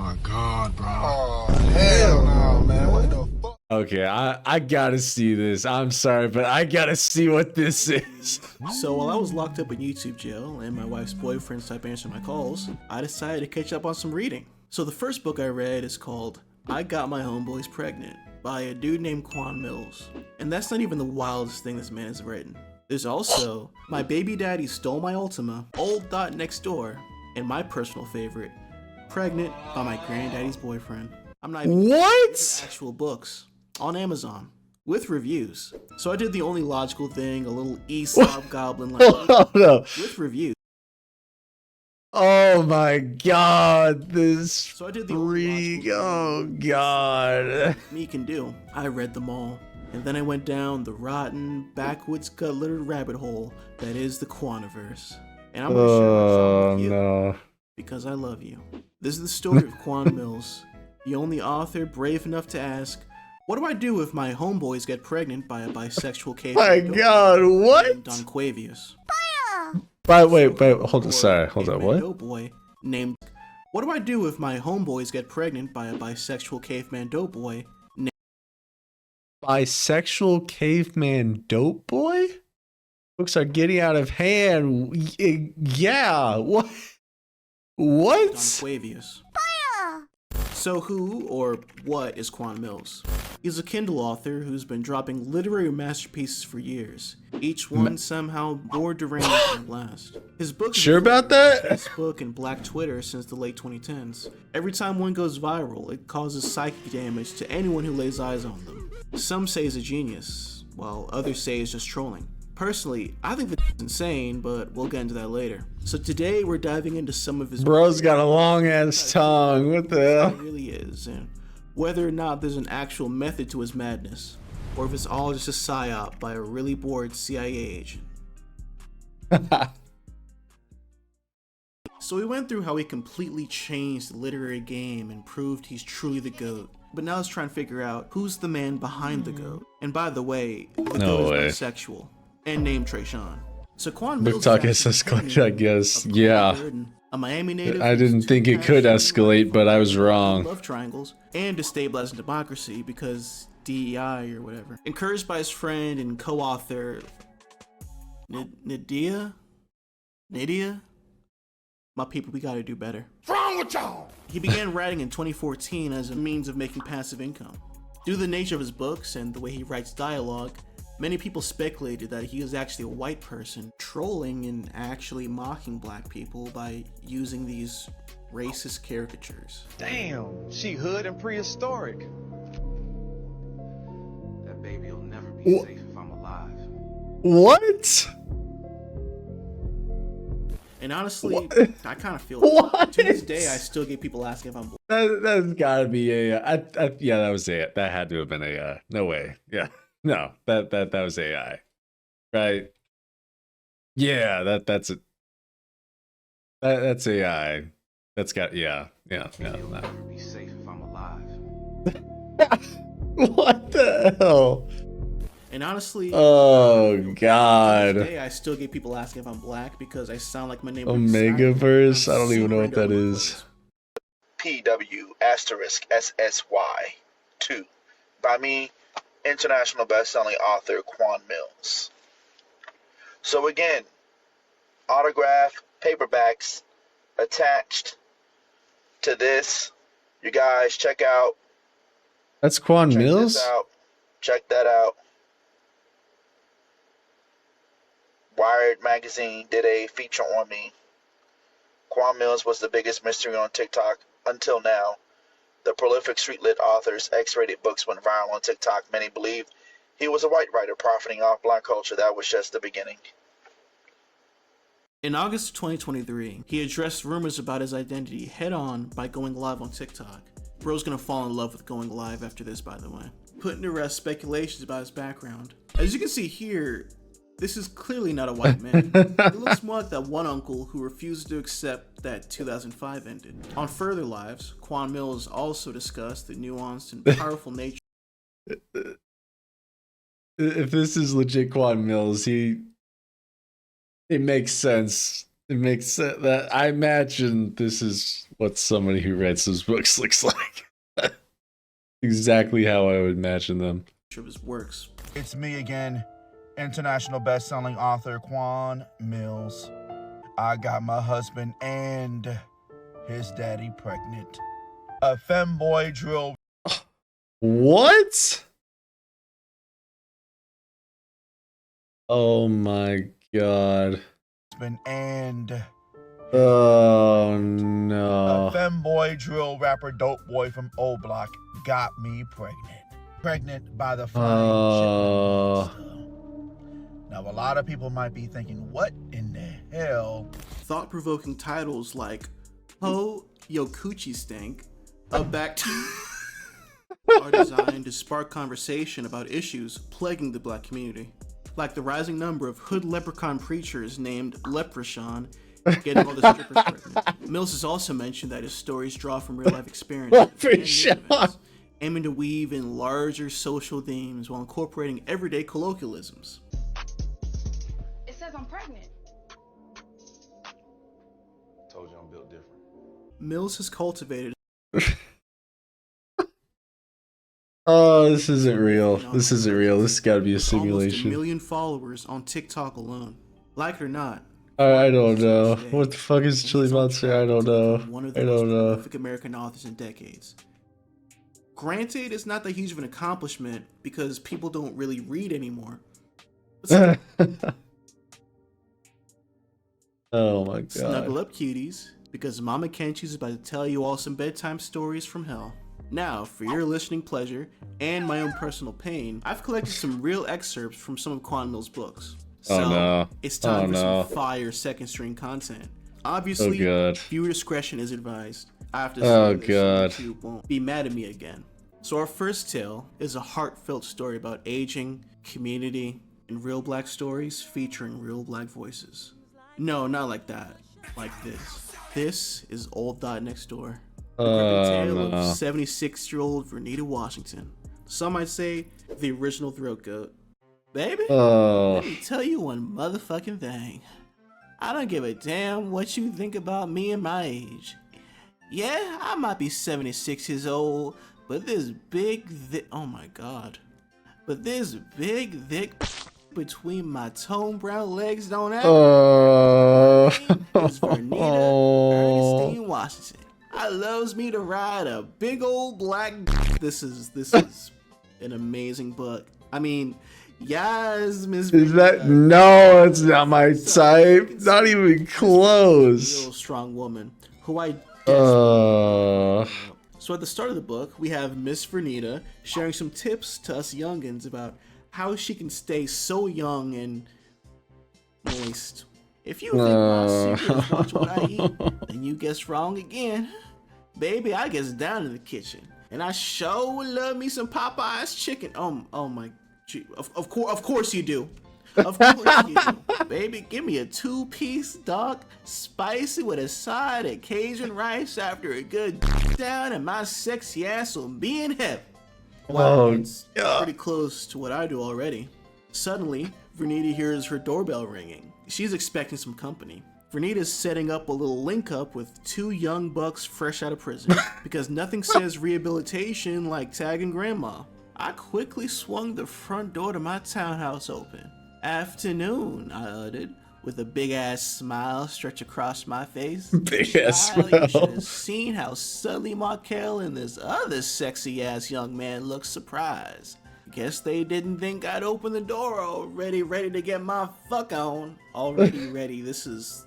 my god, bro. Oh, hell no, man. What the fuck? Okay, I gotta see this. I'm sorry, but I gotta see what this is. So while I was locked up in YouTube jail and my wife's boyfriend stopped answering my calls, I decided to catch up on some reading. So the first book I read is called I Got My Homeboys Pregnant by a dude named Quan Mills. And that's not even the wildest thing this man has written. There's also My Baby Daddy Stole My Ultima, Old Dot Next Door, and my personal favorite, Pregnant by My Granddaddy's Boyfriend. I'm not even What? actual books on Amazon with reviews. So I did the only logical thing, a little Aesop goblin like Oh no. with reviews. Oh my god, this So I did the only freak. logical Oh thing god. me can do. I read them all, and then I went down the rotten, backwoods, gut-littered rabbit hole that is the Quaniverse. And I'm gonna share my song with you No. because I love you. This is the story of Quan Mills, the only author brave enough to ask, what do I do if my homeboys get pregnant by a bisexual cave? My god, what? Don Quavius. Wait, hold on, sorry, hold on, what? Doughboy named. What do I do if my homeboys get pregnant by a bisexual caveman doughboy? Bisexual caveman dope boy? Books are getting out of hand. Yeah, what? Don What? Quavius. So who or what is Quan Mills? He's a Kindle author who's been dropping literary masterpieces for years, each one somehow more deranged than the last. His books Sure about that? Facebook and Black Twitter since the late 2010s. Every time one goes viral, it causes psychic damage to anyone who lays eyes on them. Some say he's a genius, while others say he's just trolling. Personally, I think that's insane, but we'll get into that later. So today we're diving into some of his Bro's got a long ass tongue. What the it hell? really is, and whether or not there's an actual method to his madness, or if it's all just a psyop by a really bored CIA agent. So we went through how he completely changed the literary game and proved he's truly the GOAT. But now let's try and figure out who's the man behind the GOAT. And by the way, the No GOAT way. is bisexual and named Trayshawn. So Quan Book Mills talk is has actually escalated, I guess. of Yeah. Burden, a Miami native. I didn't who's think it could passionate escalate, but I was wrong. love triangles and destabilizing democracy because DEI or whatever. Encouraged by his friend and co-author Nydia, my people, we gotta do better. What's wrong with y'all? He began writing in 2014 as a means of making passive income. Due to the nature of his books and the way he writes dialogue, many people speculated that he was actually a white person trolling and actually mocking black people by using these racist caricatures. Damn, she hood and prehistoric. That baby will never be Wha- safe if I'm alive. What? And honestly, I kind of feel What? to this day I still get people asking if I'm black. That's gotta be a. Yeah, that was it. That had to have been a. No way. Yeah. No, that was AI, right? Yeah, that's it. That's AI. That's got yeah. He'll No. never be safe if I'm alive. What the hell? And honestly, Oh to this god. day I still get people asking if I'm black because I sound like my name. Omegaverse? I don't even know what that is. PW*SSY2 by me, international best-selling author Quan Mills. So again, autograph paperbacks attached to this. You guys check That's Quan this Mills? out. Check that out. Wired magazine did a feature on me. Quan Mills was the biggest mystery on TikTok until now. The prolific street-lit author's X-rated books went viral on TikTok. Many believe he was a white writer profiting off black culture. That was just the beginning. In August of 2023, he addressed rumors about his identity head-on by going live on TikTok. Bro's gonna fall in love with going live after this, by the way. Putting to rest speculations about his background. As you can see here, this is clearly not a white man. He looks more like that one uncle who refused to accept that 2005 ended. On further lives, Quan Mills also discussed the nuanced and powerful nature If this is legit Quan Mills, it makes sense It makes sense that I imagine this is what somebody who writes those books looks like. Exactly how I would imagine them. Of his works. It's me again, international best-selling author Quan Mills. I got my husband and his daddy pregnant. A femboy drill. What? Oh my god. Husband and Oh no. a femboy drill rapper dope boy from O Block got me pregnant. Pregnant by the flying shipment. Now a lot of people might be thinking, what in the hell? Thought-provoking titles like "Ho Yo Coochie Stank," "A Back," are designed to spark conversation about issues plaguing the black community, like the rising number of hood leprechaun preachers named Leprechaun getting all the strippers pregnant. Mills has also mentioned that his stories draw from real-life experiences and events, aiming to weave in larger social themes while incorporating everyday colloquialisms. It says I'm pregnant. Told you I'm built different. Mills has cultivated Oh, this isn't real. This isn't real. This has got to be a almost 1 simulation. million followers on TikTok alone. Like it or not, I don't know. What the fuck is Chili Monster? I don't know. one of I the most don't know. prolific American authors in decades. Granted, it's not that huge of an accomplishment because people don't really read anymore. But Oh my snuggle god. up, cuties, because Mama Kenchi's about to tell you all some bedtime stories from hell. Now, for your listening pleasure and my own personal pain, I've collected some real excerpts from some of Quan Mills' books. So, Oh no. it's time Oh for no. some fire second string content. Oh Obviously, god. viewer discretion is advised. I have to Oh, say this so God. YouTube won't be mad at me again. So our first tale is a heartfelt story about aging, community, and real black stories featuring real black voices. No, not like that. Like this. This is Old Dot Next Door. The gripping tale no. of 76-year-old Vernita Washington. Some might say the original throat goat. Baby, Oh. let me tell you one motherfucking thing. I don't give a damn what you think about me and my age. Yeah, I might be 76 years old, but this big oh my god. But this big thick between my tone brown legs don't have is Vernita Ernestine Washington. I loves me to ride a big old black. This is an amazing book. I mean, yes, Miss. Is that no? It's not my type. Not even close. Real strong woman who I. So at the start of the book, we have Miss Vernita sharing some tips to us youngins about how she can stay so young and moist. If you think my secret is watch what I eat, then you guess wrong again. Baby, I gets down in the kitchen, and I sure would love me some Popeye's chicken. Oh my, of course you do. Of course you do. Baby, give me a 2-piece duck, spicy with a side of Cajun rice after a good down, and my sexy ass will be in heaven. Wow, it's pretty close to what I do already. Suddenly, Vernita hears her doorbell ringing. She's expecting some company. Vernita's setting up a little link up with 2 young bucks fresh out of prison because nothing says rehabilitation like tagging grandma. I quickly swung the front door to my townhouse open. Afternoon, I uttered, with a big-ass smile stretched across my face. Big-ass You should smile. have seen how suddenly Markel and this other sexy-ass young man looked surprised. Guess they didn't think I'd open the door already ready to get my fuck on. Already ready. This is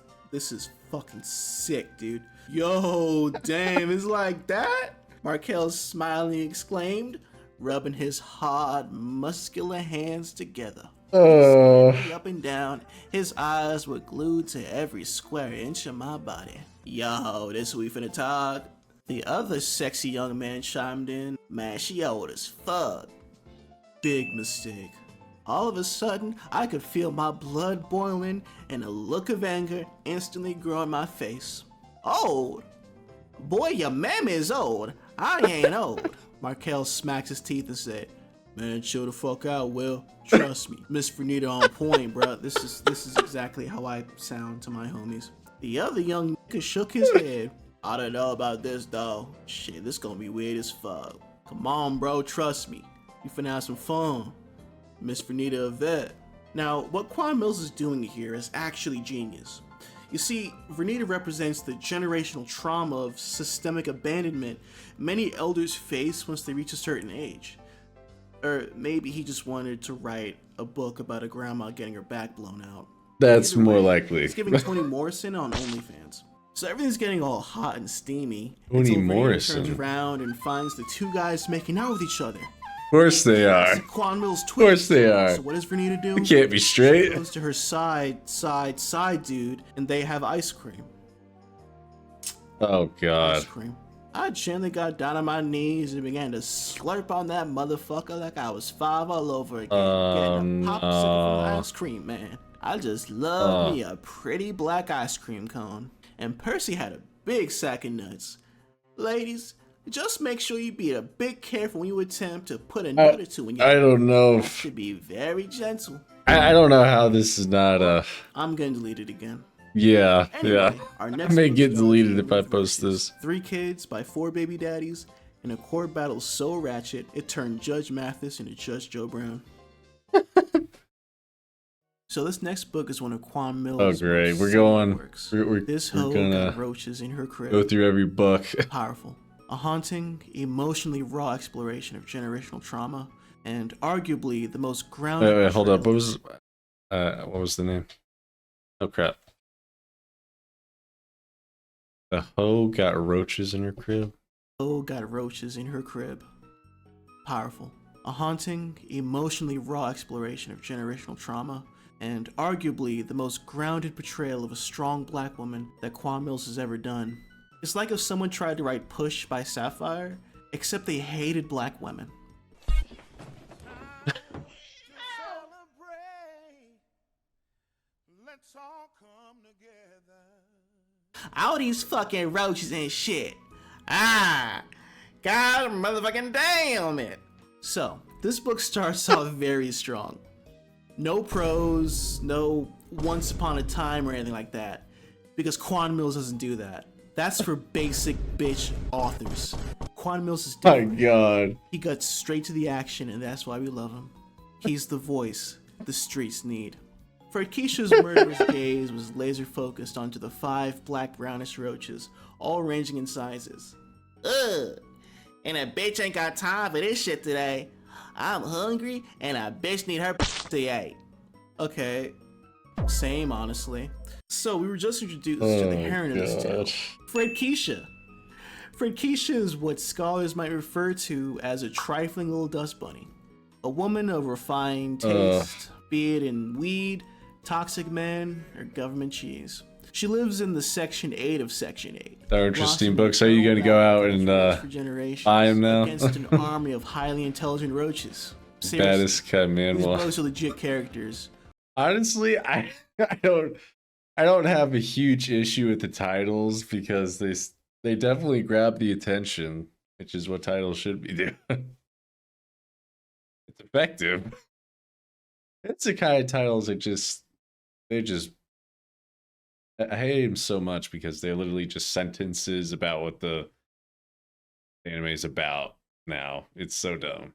fucking sick, dude. Yo, damn, it's like that? Markel smilingly exclaimed, rubbing his hard, muscular hands together. Up and down, his eyes were glued to every square inch of my body. Yo, this we finna talk. The other sexy young man chimed in, man, she old as fuck. Big mistake. All of a sudden, I could feel my blood boiling and a look of anger instantly grow on my face. Old? Boy, your mammy is old. I ain't old. Markel smacked his teeth and said, man, chill the fuck out, Will. Trust me. Miss Vernita on point, bro. This is exactly how I sound to my homies. The other young nigga shook his head. I don't know about this though. Shit, this gonna be weird as fuck. Come on, bro, trust me. You finna have some fun. Miss Vernita Yvette. Now, what Quan Mills is doing here is actually genius. You see, Vernita represents the generational trauma of systemic abandonment many elders face once they reach a certain age. Or maybe he just wanted to write a book about a grandma getting her back blown out. That's Either more way, likely. He's giving Toni Morrison on OnlyFans. So everything's getting all hot and steamy. Toni until Vernita Morrison. turns around and finds the two guys making out with each other. Of course they are. It's Quan Mills' twist. Of course they are. So what does Vernita do? It can't be She straight. goes to her side dude, and they have ice cream. Oh Ice god. cream. I gently got down on my knees and began to slurp on that motherfucker like I was 5 all over again. Getting a popsicle from the ice cream, man. I just love me a pretty black ice cream cone. And Percy had a big sack of nuts. Ladies, just make sure you be a bit careful when you attempt to put a nut or two in your I don't know mouth. if Should be very gentle. I don't know how this is not a I'm gonna delete it again. yeah. Anyway, our next I may book get is deleted about if I Jane post versus this. 3 kids by 4 baby daddies in a court battle so ratchet it turned Judge Mathis into Judge Joe Brown. So this next book is one of Quan Mills' Oh great. most We're seminal going works. we're This we're hoe gonna got roaches in her crib. go through every book. Powerful. A haunting, emotionally raw exploration of generational trauma, and arguably the most grounded. Wait, hold up. portrayal What was the name? Oh crap. The hoe got roaches in her crib. hoe got roaches in her crib. Powerful. A haunting, emotionally raw exploration of generational trauma, and arguably the most grounded portrayal of a strong black woman that Quan Mills has ever done. It's like if someone tried to write Push by Sapphire, except they hated black women. All these fucking roaches and shit. God motherfucking damn it. So, this book starts off very strong. No prose, no once upon a time or anything like that. Because Quan Mills doesn't do that. That's for basic bitch authors. Quan Mills is My different. god. He got straight to the action, and that's why we love him. He's the voice the streets need. Fred Keisha's murderous gaze was laser focused onto the 5 black brownish roaches, all ranging in sizes. Ugh, and a bitch ain't got time for this shit today. I'm hungry, and a bitch need her today. Okay, same honestly. So we were just introduced to the heroine of this tale, Fred Keisha. Fred Keisha is what scholars might refer to as a trifling little dust bunny. A woman of refined taste, be it in weed, toxic men, or government cheese. She lives in the Section 8 of Section 8. They're interesting blossomed books. Are you gonna go out and for generations buy 'em now? against an army of highly intelligent roaches. Seriously, baddest cat man? these Well, books are legit characters. honestly, I don't have a huge issue with the titles because they definitely grab the attention, which is what titles should be doing. It's effective. It's the kind of titles that I hate them so much because they're literally just sentences about what the anime is about now. It's so dumb.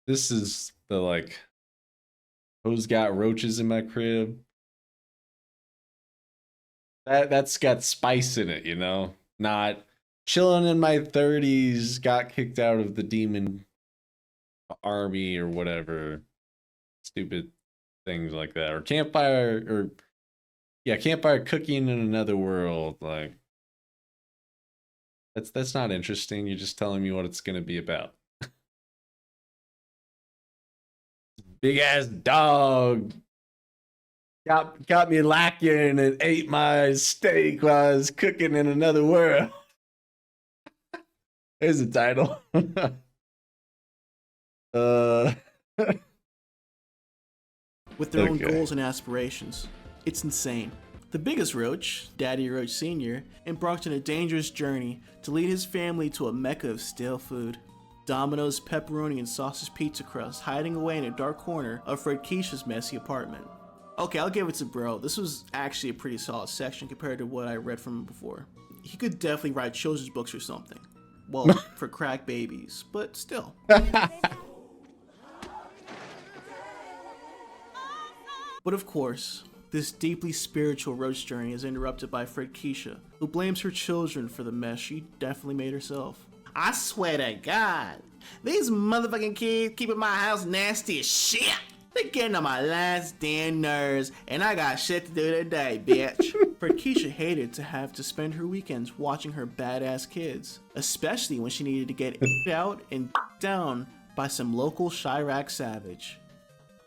This is the like, who's got roaches in my crib? That's got spice in it, you know? Not chilling in my 30s, got kicked out of the demon army or whatever. Stupid things like that. Or campfire cooking in another world. Like that's not interesting. You're just telling me what it's gonna be about. Big ass dog got me lacking and ate my steak while I was cooking in another world. There's the title. With their own Okay. goals and aspirations. It's insane. The biggest roach, Daddy Roach Sr., embarked on a dangerous journey to lead his family to a mecca of stale food. Domino's pepperoni and sausage pizza crust hiding away in a dark corner of Fred Keisha's messy apartment. Okay, I'll give it to bro. This was actually a pretty solid section compared to what I read from him before. He could definitely write children's books or something. Well, for crack babies, but still. But of course, this deeply spiritual roach journey is interrupted by Fred Keisha, who blames her children for the mess she definitely made herself. I swear to God, these motherfucking kids keeping my house nasty as shit. They're getting on my last damn nerves, and I got shit to do today, bitch. Fred Keisha hated to have to spend her weekends watching her badass kids, especially when she needed to get out and down by some local Chirac savage.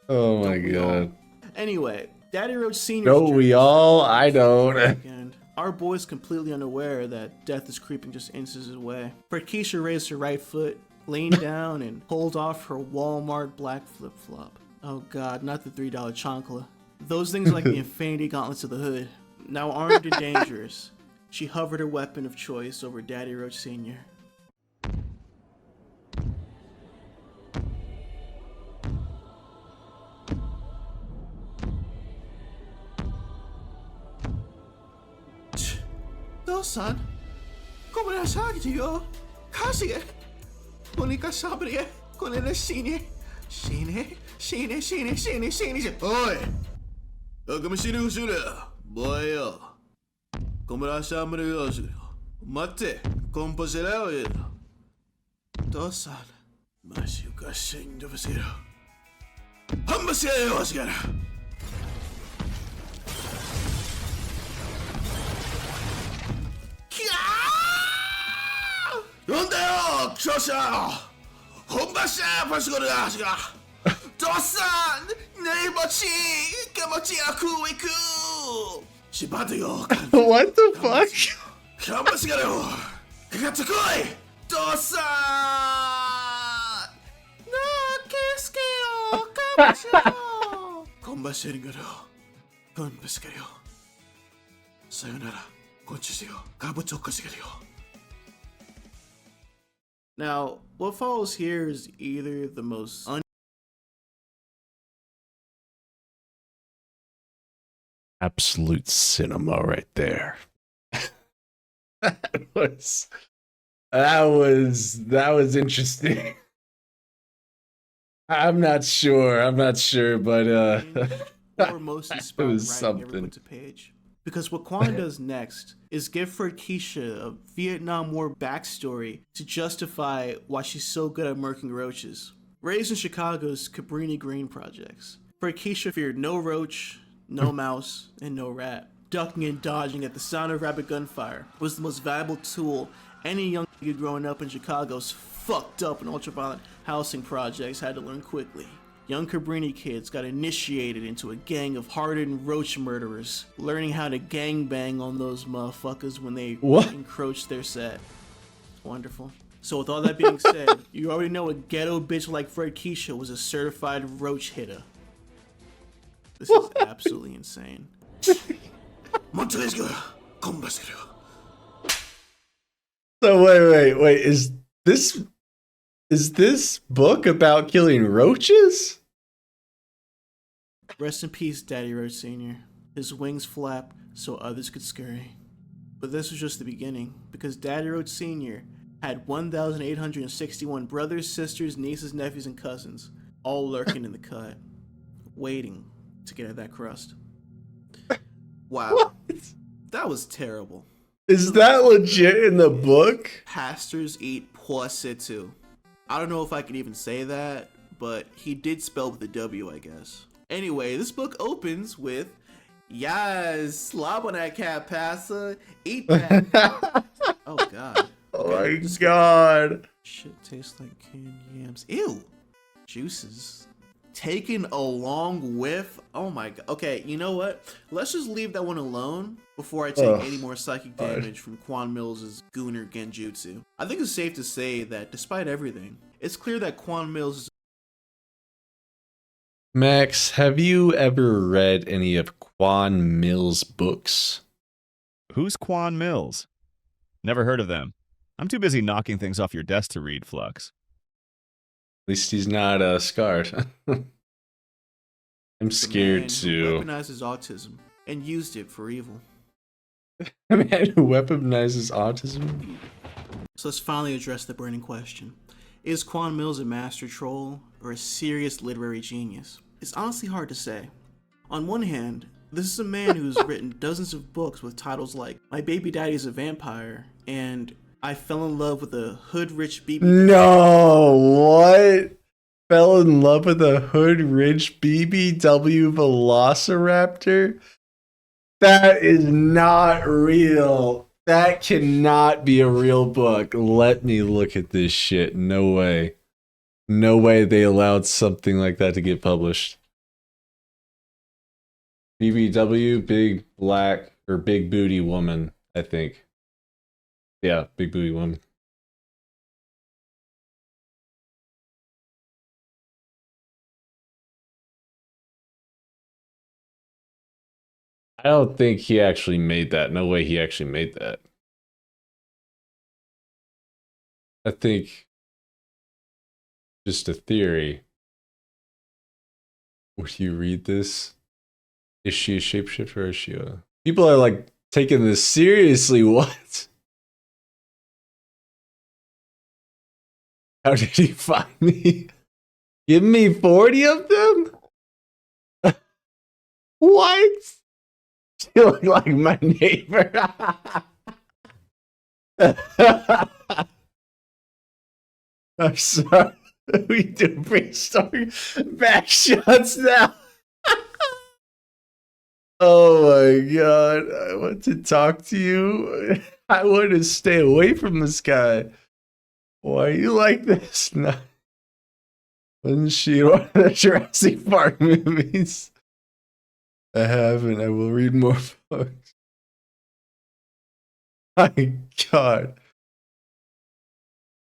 Oh my Don't we all? god. Anyway, Daddy Roach Sr. Don't we all? I don't. And our boy's completely unaware that death is creeping just inches away. Fred Keisha raised her right foot, leaned down, and pulled off her Walmart black flip-flop. Oh god, not the $3 chancla. Those things are like the infinity gauntlets of the hood. Now armed and dangerous, she hovered her weapon of choice over Daddy Roach Sr. Son, come on outside, yo. Kasi Monica sabre con el cine. Oi! Come sine usura. Boy. Come on sabre yo. Mate, composero yo. Dosan. Masuka sing de vasero. Hambasero osgara. 뭔데요, 저샤! 혼바샤 발수거리가 시가. 도산 네이버치 깨먹지야 쿠이쿠. 시바드요. What the fuck? 한바시가요. 그가트코이 도산. 나 키스케요 까마시요. 건바시는거요. 건바시가요. 사요나라. 고치세요. 가부초코시가요. Now, what follows here is either the most Absolute cinema right there. that was interesting. I'm not sure, but or mostly it was something. something. To page. Because what Quan does next is give Fred Keisha a Vietnam War backstory to justify why she's so good at murking roaches. Raised in Chicago's Cabrini Green projects, Fred Keisha feared no roach, no mouse, and no rat. Ducking and dodging at the sound of rapid gunfire was the most valuable tool any young kid growing up in Chicago's fucked up and ultraviolet housing projects had to learn quickly. Young Cabrini kids got initiated into a gang of hardened roach murderers, learning how to gangbang on those motherfuckers when they encroached their set. Wonderful. So with all that being said, you already know a ghetto bitch like Fred Keisha was a certified roach hitter. This is absolutely insane. So wait, is this book about killing roaches? Rest in peace, Daddy Roach Sr. His wings flap so others could scurry. But this was just the beginning, because Daddy Roach Sr. had 1,861 brothers, sisters, nieces, nephews, and cousins, all lurking in the cut, waiting to get at that crust. Wow. What? That was terrible. Is that legit in the book? Pastors eat poisitu. I don't know if I can even say that, but he did spell with a W, I guess. Anyway, this book opens with, yes, slob on that cat, Passa. Eat that. Oh, God. Oh, my God. Shit tastes like canned yams. Ew. Juices. Taking a long whiff. Oh, my God. Okay, you know what? Let's just leave that one alone before I take any more psychic damage from Quan Mills' Gooner Genjutsu. I think it's safe to say that despite everything, it's clear that Quan Mills is Max, have you ever read any of Quan Mills' books? Who's Quan Mills? Never heard of them. I'm too busy knocking things off your desk to read, Flux. At least he's not scarred. I'm The scared man too. who weaponized his autism and used it for evil. A man who weaponizes autism? So let's finally address the burning question. Is Quan Mills a master troll or a serious literary genius? It's honestly hard to say. On one hand, this is a man who's written dozens of books with titles like My Baby Daddy's a Vampire and I Fell in Love with a Hood-Rich BB. No, what? Fell in love with a hood-rich BBW Velociraptor? That is not real. That cannot be a real book. Let me look at this shit. No way. No way they allowed something like that to get published. BBW, big black or big booty woman, I think. Yeah, big booty woman. I don't think he actually made that. No way he actually made that. I think just a theory. Would you read this? Is she a shapeshifter or is she a... People are like taking this seriously. What? How did he find me? Give me 40 of them? What? You look like my neighbor. I'm sorry. We do prehistoric back shots now. Oh my god. I want to talk to you. I want to stay away from this guy. Why are you like this? No. Wasn't she one of the Jurassic Park movies? I haven't. I will read more books. My god.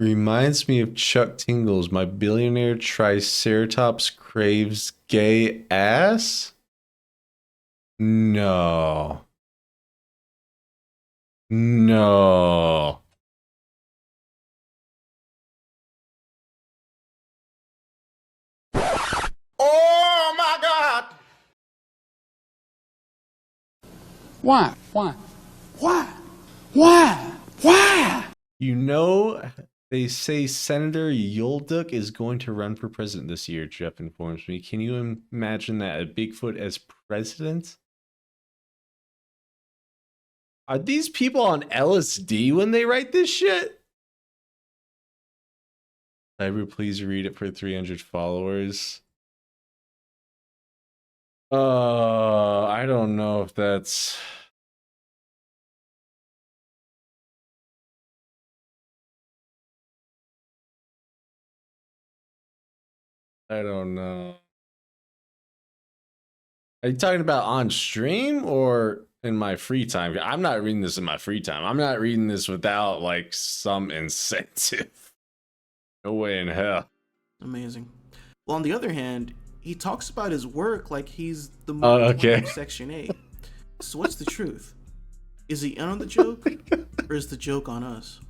Reminds me of Chuck Tingles. My billionaire Triceratops craves gay ass? No. No. Oh my God! Why? Why? Why? Why? Why? You know, they say Senator Yolduk is going to run for president this year, Jeff informs me. Can you imagine that? A Bigfoot as president? Are these people on LSD when they write this shit? Cyber, please read it for 300 followers. I don't know if that's... I don't know. Are you talking about on stream or in my free time? I'm not reading this in my free time. I'm not reading this without like some incentive. No way in hell. Amazing. Well, on the other hand, he talks about his work like he's the Mark Twain of Section 8. So what's the truth? Is he in on the joke, or is the joke on us?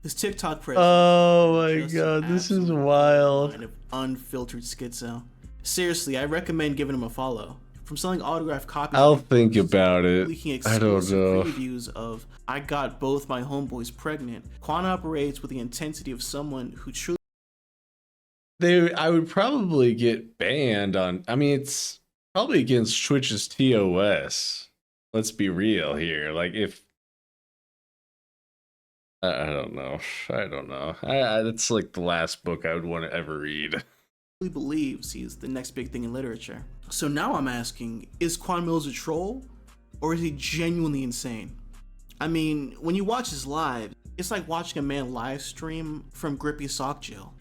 His TikTok presence. Oh my god, this is wild. Kind of unfiltered schizo. Seriously, I recommend giving him a follow. From selling autographed copies, I'll think about it. Leaking I don't exclusive know. previews of I Got Both My Homeboys Pregnant, Quan operates with the intensity of someone who truly... I would probably get banned on... I mean, it's probably against Twitch's TOS. Let's be real here. Like, if... I don't know. I don't know. That's like the last book I would want to ever read. He believes he's the next big thing in literature. So now I'm asking, is Quan Mills a troll? Or is he genuinely insane? I mean, when you watch his live, it's like watching a man live stream from Grippy Sock Jail.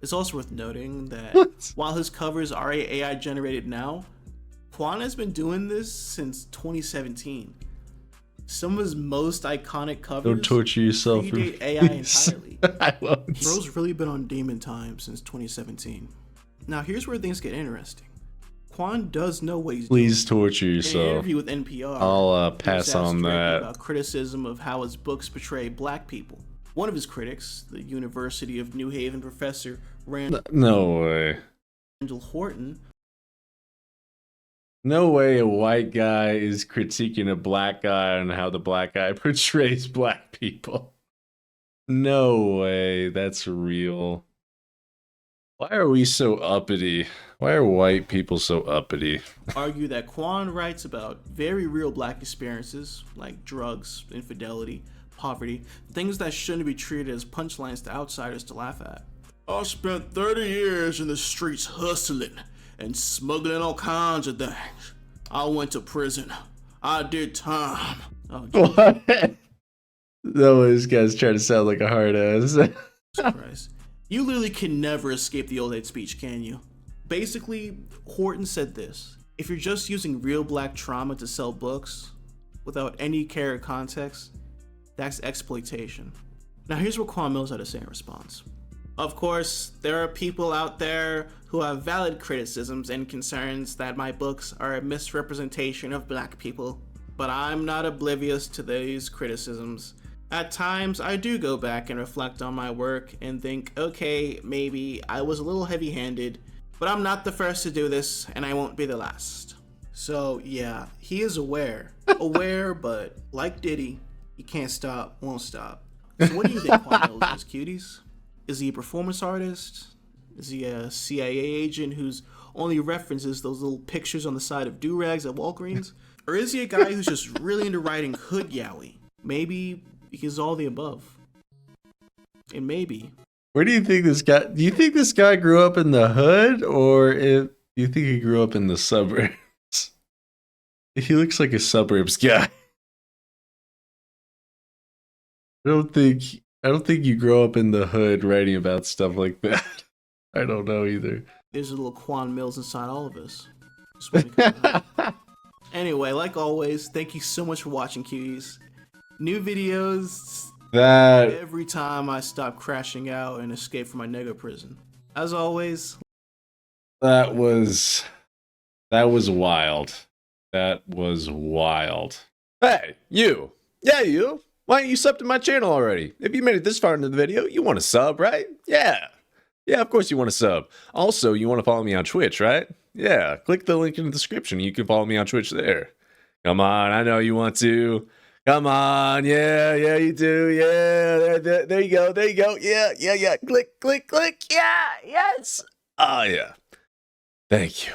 It's also worth noting that while his covers are AI generated now, Quan has been doing this since 2017. Some of his most iconic covers Don't torture yourself. predate AI entirely. I won't. Bro's really been on demon time since 2017. Now here's where things get interesting. Quan does know what he's Please doing. torture In an yourself. interview with NPR, I'll he pass was asked on directly that. about criticism of how his books portray black people. One of his critics, the University of New Haven professor No way. Randall Horton, No way a white guy is critiquing a black guy on how the black guy portrays black people. No way, that's real. Why are we so uppity? Why are white people so uppity? Argue that Quan writes about very real black experiences like drugs, infidelity, poverty, things that shouldn't be treated as punchlines to outsiders to laugh at. I spent 30 years in the streets hustling and smuggling all kinds of things. I went to prison. I did time. Oh, Jesus What? No, this guy's trying to sound like a hard ass. Christ. You literally can never escape the old head speech, can you? Basically, Horton said this: if you're just using real black trauma to sell books without any care or context, that's exploitation. Now here's what Quan Mills had to say in response. Of course, there are people out there who have valid criticisms and concerns that my books are a misrepresentation of black people, but I'm not oblivious to these criticisms. At times, I do go back and reflect on my work and think, okay, maybe I was a little heavy-handed, but I'm not the first to do this, and I won't be the last. So yeah, he is aware, but like Diddy, he can't stop, won't stop. So what do you think Quan Mills is, cuties? Is he a performance artist? Is he a CIA agent who's only references those little pictures on the side of do-rags at Walgreens? Or is he a guy who's just really into writing hood yaoi? Maybe he's all the above. And maybe. Where do you think this guy? Do you think this guy grew up in the hood, or do you think he grew up in the suburbs? He looks like a suburbs guy. I don't think you grow up in the hood writing about stuff like that. I don't know either. There's a little Quan Mills inside all of us. Just wanna come out. Anyway, like always, thank you so much for watching, cuties. New videos every time I stop crashing out and escape from my nigga prison. As always, that was wild. That was wild. Hey, you. Yeah, you. Why don't you sub to my channel already? If you made it this far into the video, you want to sub, right? Yeah. Yeah, of course you want to sub. Also, you want to follow me on Twitch, right? Yeah, click the link in the description. You can follow me on Twitch there. Come on, I know you want to. Come on, yeah, you do, yeah, there you go, yeah, click, yeah, yes. Oh, yeah. Thank you.